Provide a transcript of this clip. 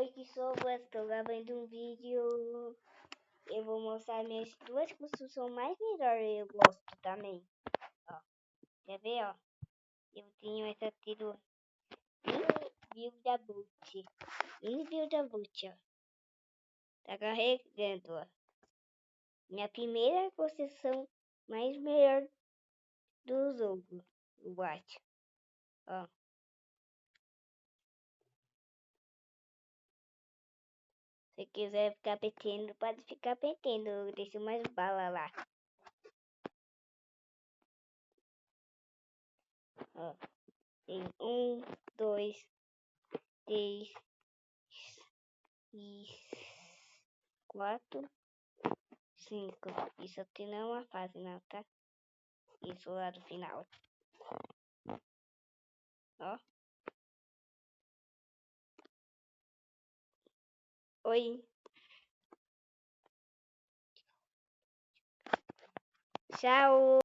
Oi, que sou eu, estou gravando um vídeo. Eu vou mostrar minhas duas construções mais melhores. Eu gosto também. Ó, quer ver, ó? Eu tenho essa tiro Build-A-Boot, ó. Tá carregando, ó. Minha primeira construção mais melhor do jogo, eu acho. Ó. Se quiser ficar petendo, pode ficar petendo. Eu deixo mais bala lá. Ó. Tem 1, 2, 3 e 4, 5. Isso aqui não é uma fase, não, tá? Isso lá do final. Ó. Oi. Tchau.